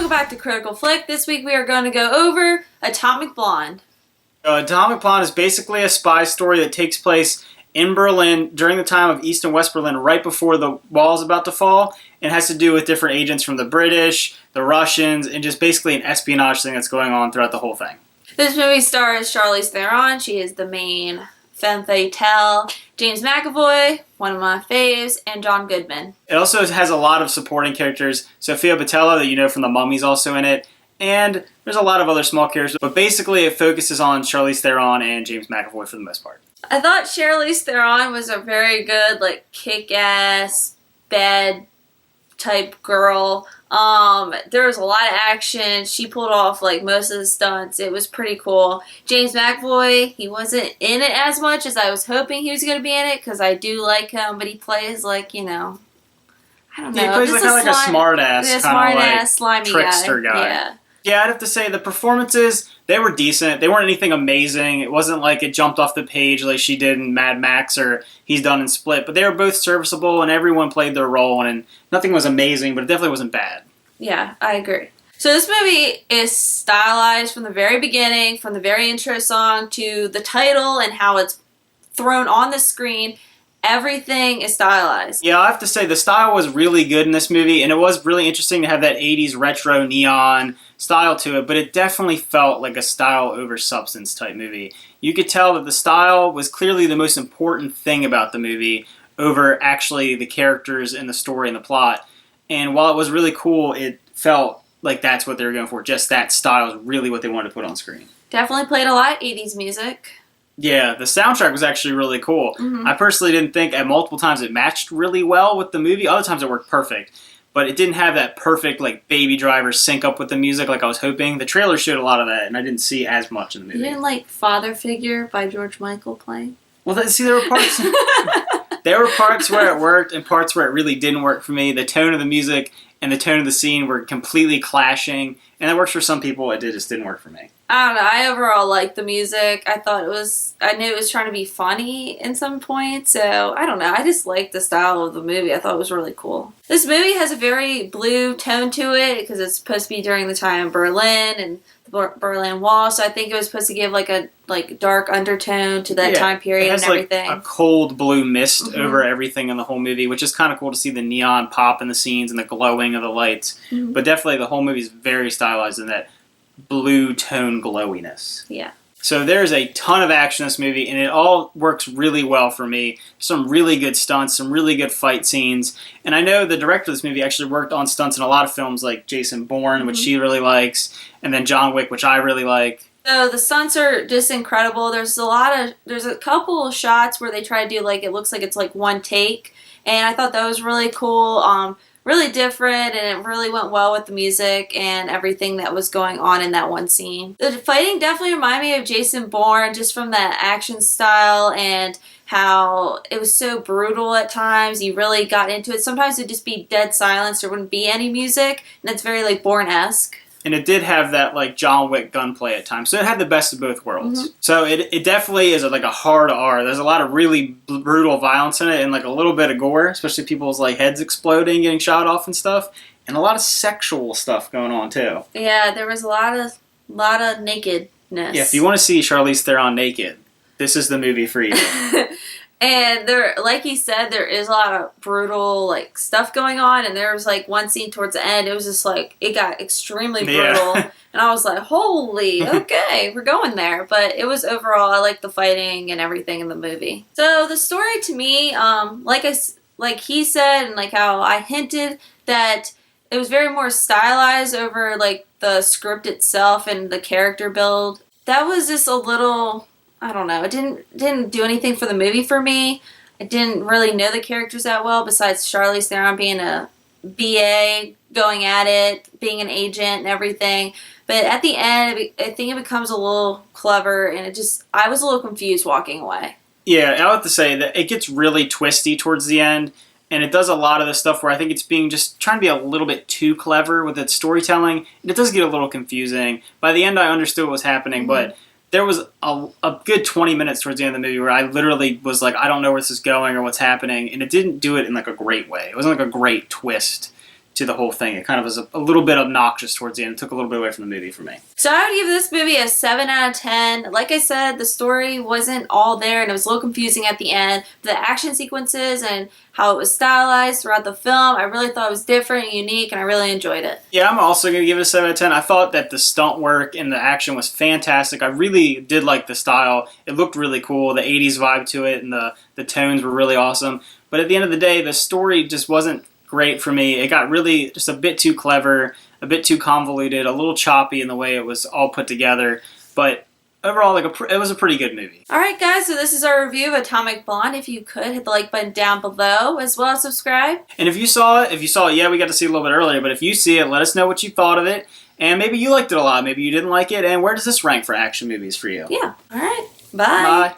welcome back to Critical Flick. This week we are going to go over Atomic Blonde. Atomic Blonde is basically a spy story that takes place in Berlin during the time of East and West Berlin, right before the wall is about to fall, and has to do with different agents from the British, the Russians, and just basically an espionage thing that's going on throughout the whole thing. This movie stars Charlize Theron. She is the main femme fatale. James McAvoy, one of my faves, and John Goodman. It also has a lot of supporting characters. Sofia Boutella, that you know from The Mummy, is also in it. And there's a lot of other small characters. But basically, it focuses on Charlize Theron and James McAvoy for the most part. I thought Charlize Theron was a very good, kick-ass, bad type girl. There was a lot of action. She pulled off, most of the stunts. It was pretty cool. James McAvoy, he wasn't in it as much as I was hoping he was going to be in it, because I do like him, but he plays I don't know. Yeah, he plays like a smart-ass, slimy trickster guy. Yeah, I'd have to say the performances, they were decent. They weren't anything amazing. It wasn't like it jumped off the page like she did in Mad Max or he's done in Split. But they were both serviceable and everyone played their role. And nothing was amazing, but it definitely wasn't bad. Yeah, I agree. So this movie is stylized from the very beginning, from the very intro song to the title and how it's thrown on the screen. Everything is stylized. Yeah, I have to say the style was really good in this movie, and it was really interesting to have that 80s retro neon style to it, but it definitely felt like a style over substance type movie. You could tell that the style was clearly the most important thing about the movie over actually the characters and the story and the plot. And while it was really cool, it felt like that's what they were going for. Just that style is really what they wanted to put on screen. Definitely played a lot of 80s music. Yeah, the soundtrack was actually really cool. Mm-hmm. I personally didn't think at multiple times it matched really well with the movie. Other times it worked perfect. But it didn't have that perfect, Baby Driver sync up with the music like I was hoping. The trailer showed a lot of that, and I didn't see as much in the movie. You didn't like Father Figure by George Michael playing? Well, there were parts... there were parts where it worked and parts where it really didn't work for me. The tone of the music and the tone of the scene were completely clashing. And that works for some people. It just didn't work for me. I don't know. I overall liked the music. I knew it was trying to be funny in some points. So, I don't know. I just liked the style of the movie. I thought it was really cool. This movie has a very blue tone to it because it's supposed to be during the time of Berlin and the Berlin Wall. So, I think it was supposed to give a dark undertone to that time period and everything. It has a cold blue mist over everything in the whole movie, which is kind of cool to see the neon pop in the scenes and the glowing of the lights. Mm-hmm. But definitely the whole movie is very stylized in that blue tone glowiness. Yeah. So there's a ton of action in this movie, and it all works really well for me. Some really good stunts, some really good fight scenes. And I know the director of this movie actually worked on stunts in a lot of films like Jason Bourne, which she really likes, and then John Wick, which I really like. So the stunts are just incredible. There's a couple of shots where they try to do it looks like it's one take, and I thought that was really cool. Really different, and it really went well with the music and everything that was going on in that one scene. The fighting definitely reminded me of Jason Bourne, just from the action style and how it was so brutal at times. You really got into it. Sometimes it'd just be dead silence. There wouldn't be any music, and it's very Bourne-esque. And it did have that John Wick gunplay at times. So it had the best of both worlds. Mm-hmm. So it definitely is a hard R. There's a lot of really brutal violence in it and a little bit of gore, especially people's heads exploding, getting shot off and stuff. And a lot of sexual stuff going on too. Yeah, there was a lot of nakedness. Yeah, if you want to see Charlize Theron naked, this is the movie for you. And there, like he said, there is a lot of brutal stuff going on, and there was one scene towards the end. It was just it got extremely brutal, and I was like, "Holy, okay, we're going there." But it was overall, I liked the fighting and everything in the movie. So the story to me, like he said, and how I hinted that it was very more stylized over the script itself and the character build. That was just a little. I don't know. It didn't do anything for the movie for me. I didn't really know the characters that well, besides Charlize Theron being a BA, going at it, being an agent and everything. But at the end, I think it becomes a little clever, and I was a little confused walking away. Yeah, I have to say that it gets really twisty towards the end, and it does a lot of the stuff where I think it's being just trying to be a little bit too clever with its storytelling, and it does get a little confusing. By the end, I understood what was happening, but there was a good 20 minutes towards the end of the movie where I literally was I don't know where this is going or what's happening, and it didn't do it in a great way. It wasn't a great twist to the whole thing. It kind of was a little bit obnoxious towards the end. It took a little bit away from the movie for me. So I would give this movie a 7 out of 10. Like I said, the story wasn't all there and it was a little confusing at the end. The action sequences and how it was stylized throughout the film, I really thought it was different and unique, and I really enjoyed it. Yeah, I'm also going to give it a 7 out of 10. I thought that the stunt work and the action was fantastic. I really did like the style. It looked really cool. The 80s vibe to it and the tones were really awesome. But at the end of the day, the story just wasn't great for me. It got really just a bit too clever, a bit too convoluted, a little choppy in the way it was all put together. But overall, it was a pretty good movie. Alright guys, so this is our review of Atomic Blonde. If you could, hit the like button down below, as well as subscribe. And if you saw it, yeah, we got to see it a little bit earlier, but if you see it, let us know what you thought of it. And maybe you liked it a lot, maybe you didn't like it, and where does this rank for action movies for you? Yeah. Alright. Bye. Bye.